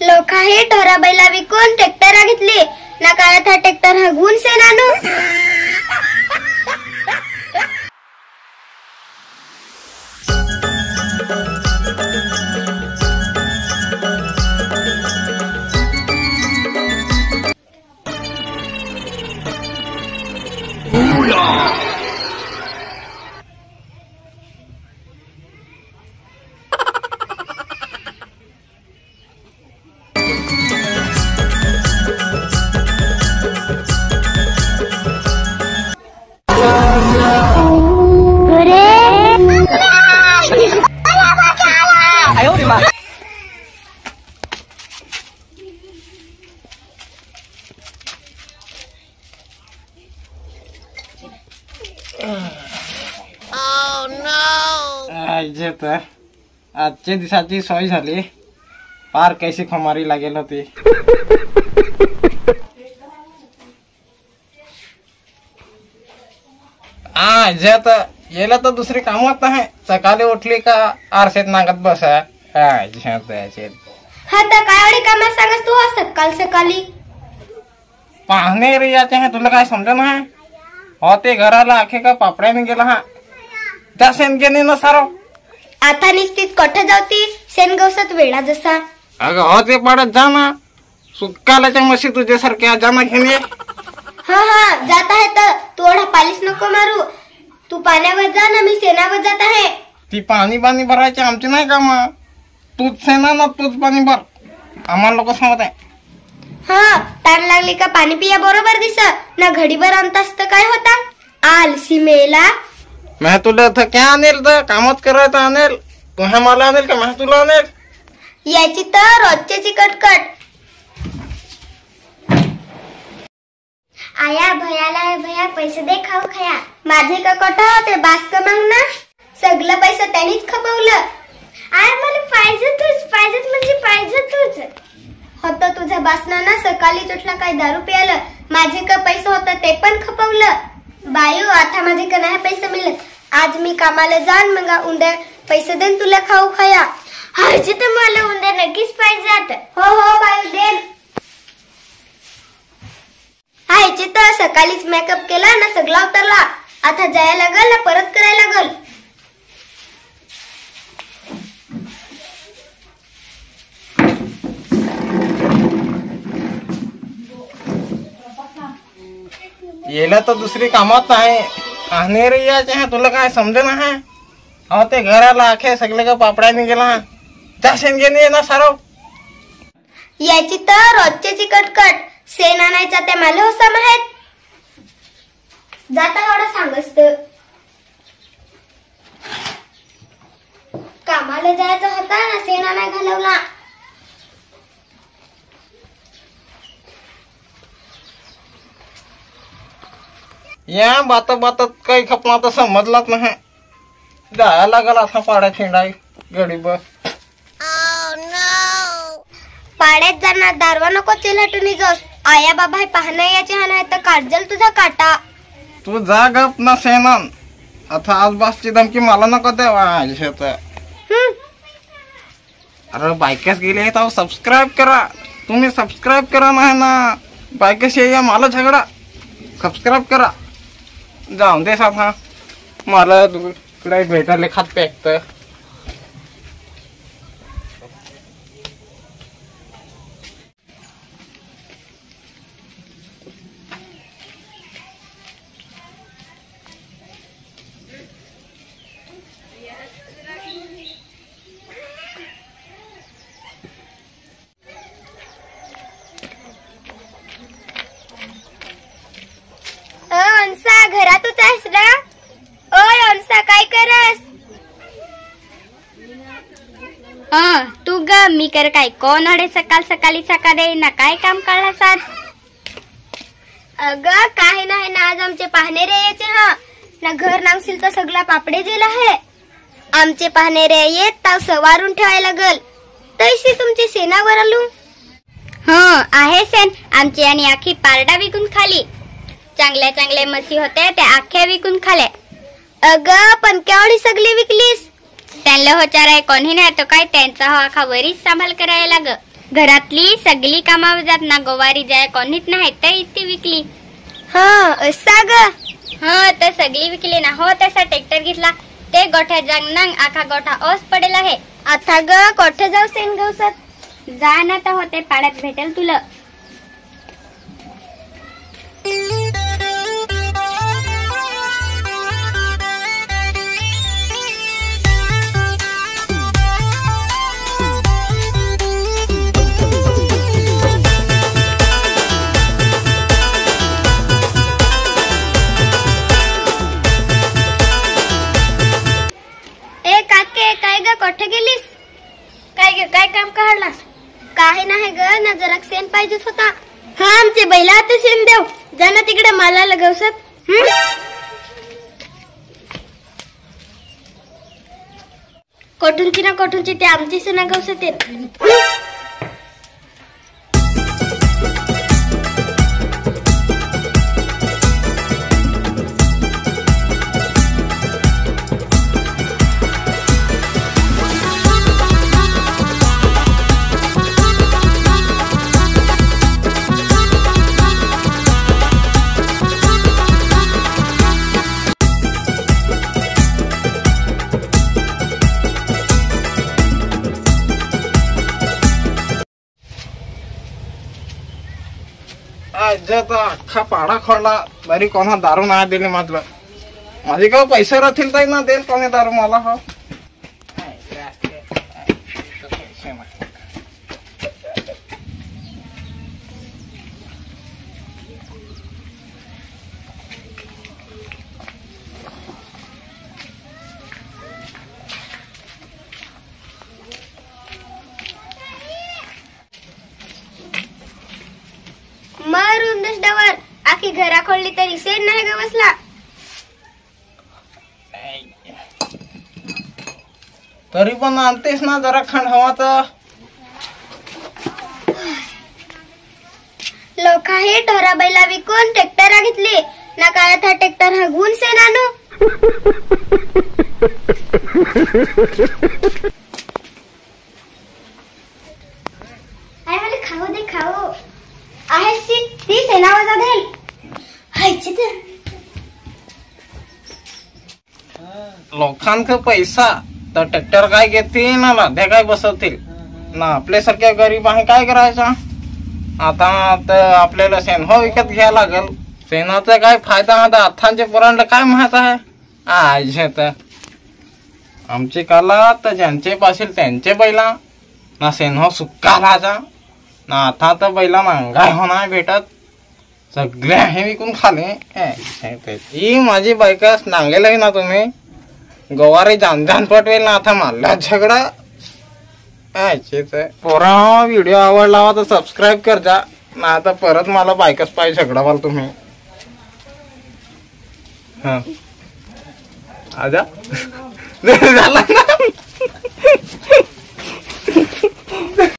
लोक हे ढोरा बैला विकून ट्रॅक्टर घेतली ना काळात हा ट्रॅक्टर हगवून सेनानू आजच्या दिवसाची सोय झाली पार कैसी खमारी लागेल होती याला तर दुसरी कामच नाही सकाळी उठली का आरसेत नागत बसा हा तर काय एवढी काम सांगस तू सकाळ सकाळी पाहणे रे याचे है तुला काय समजा ना हो ते घराला आखे का पापड्याने गेला हा त्या शेण गेले ना सारो आता निस्तीत कठ जावती शेण गवसत वेळा जसा अगं हो ते पडत जा ना सुकालाच्या मशी तुझ्यासारख्या जाना घेणे हा जात आहे तर तू ओढा पालीस नको मारू तू पाण्यावर जा ना मी शेणावर जात आहे ती पाणी भरायची आमची नाही का मग तूच शेणा ना तूच पाणी भर आम्हाला लोक सांगत आहे हा ताण लागली का पाणी पिया बरोबर दिस ना घडीभर आणतास तर काय होता आलसी मेला मैं तुला क्या आणेल तर कामच करायचं आणेल तुझ्या मला आणेल का मैं तुला आणेल याची तर रोजच्याची कटकट आया भया पैसे दे खाऊ खाया माझे का कट होते बास मग ना सगळं पैसा त्यांनीच खपवलं आया मला पाहिजे म्हणजे पाहिजे तुझ होत तुझा बासना ना सकाळी उठला काय दारू प्यायला माझे का पैसे होता ते पण खपवलं बायू आता माझे का नाही पैसे मिळत आज मी कामाला जाण मग उद्या पैसे देन तुला खाऊ खाया हायचे तर मला उद्या नक्कीच पाहिजे हो बायू देन हायचे तर सकाळीच मेकअप केला ना सगळा उतरला आता जायला लागल ना परत करायला लागल येला तर दुसरी कामात नाही आणेरे याचे है तुला काय समजे ना है हो ते घराला आखे सगळे का पापड्याने गेला त्या शेण घेणे ना सारो याची तर रोजच्याची कटकट शेण आणायचा ते मला होसा माहित जाता एवढा सांगस्त कामाला जायचं होता ना शेण आणाय घालवला या बातात काही खपना तर समजलाच नाही जायला लागल आता पाड्या खेळाय गडीब पाड्यात जाणार दारवा नको चिलटून जोस आया बाबा हे पाहणं याचे हा नाही तर काढजल तुझा काटा तू जा गप ना सेनान आता आज बासची धमकी मला नको द्यावा अरे बायकस गेले तर सबस्क्राईब करा तुम्ही सबस्क्राईब करा नाही ना बायकस या मला झगडा सबस्क्राईब करा जाऊन दे साधा मला तुकडे भेटायला खात पॅक तर घरातच आहेस ना ओय अंसा काय करस तू ग मी कर काय कोण अडे सकाळी ना काय काम काढला सात अग काही नाही ना आज आमचे पाहणेरे यायचे ना घर नांगशील तर सगळा पापडे जेल आहे आमचे पाहणेरे येत ताव सवारून ठेवायला लागल तैसे तुमचे सेनावर आलू आहे सेन आमची आणि आखी पारडा विकून खाली चांगल्या मसी होत्या त्या आख्या विकून खाल्या अग पण केवढी सगळी विकलीस त्यांना होचाराय कोणी नाही तो काय त्यांचा हो आखा वरीच सांभाळ करायला लाग घरातली सगळी कामावर जात ना गोवारी जाय कोणीच नाही तर ती विकली. हा असा ग. हा तर सगळी विकली ना. हो तसा ट्रॅक्टर घेतला ते गोठ्या जागनांग आखा गोठा ओस पडेल आहे. आता ग कोठे जाऊ सेन गवसात. जा ना तर होते पाड्यात भेटेल तुला. कोठे गेलीस. काय ग काय काम काढलास. काही नाही ग ना जरा सेन पाहिजेच होता. हा आमचे बैला आता सेन देव. जा ना तिकडे मला लगवसात. कोठूनची ना कोठूनची ते आमची सेना गवसात येत. अख्खा पाडा खोडला तरी कोणा दारू नाही दिली. म्हटलं माझे का पैसे राहतील तर ना देईल कोणी दारू मला. हो मारून दशडावर आखी घरा खोलली तरी सेन नाही ग बसला. तरी पण आणतेस ना जरा खंड हवा तर. लोक हे ढोरा बैला विकून ट्रॅक्टर घेतली ना. काय था ट्रॅक्टर हगवून सेन आणू. आई मला खाऊ दे खाऊ. आहे ती सेना वाजा देल. हायची तर लोकांक पैसा तर ट्रॅक्टर काय घेतील ना लाद्या काय बसवतील ना. आपल्यासारख्या गरीब आहे काय करायचा. आता तर आपल्याला सेन विकत घ्यायला लागेल. सेनाचा काय फायदा आता अथांचे पुराणला काय माहित आहे. आज तर आमची काला तर ज्यांचे पाशील त्यांचे बैला ना सेन सुक्का राजा ना. आता तर बैला महागाय होणार भेटत. सगळे हे विकून खाले. ही माझी बायका नांगेल ना तुम्ही गवारी जान जान पटवेल ना. आता मारला झगडा. पोरा व्हिडिओ आवडला तर सबस्क्राईब कर जा ना. आता परत मला बायकाच पाहिजे झगडा वाल तुम्ही. हा आजा झाला ना.